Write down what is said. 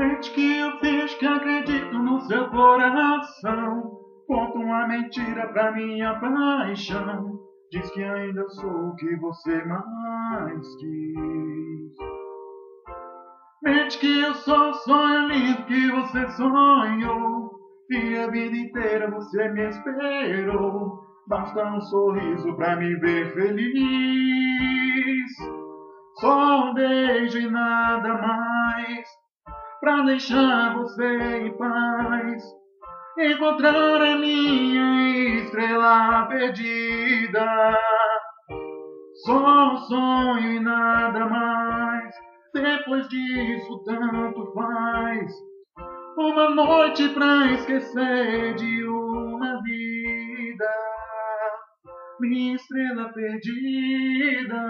Mente que eu fiz que acredito no seu coração. Conta uma mentira pra minha paixão. Diz que ainda sou o que você mais quis. Mente que eu sou o sonho lindo que você sonhou. E a vida inteira você me esperou. Basta um sorriso pra me ver feliz. Só um beijo e nada mais, pra deixar você em paz. Encontrar a minha estrela perdida. Só um sonho e nada mais. Depois disso tanto faz. Uma noite pra esquecer de uma vida. Minha estrela perdida.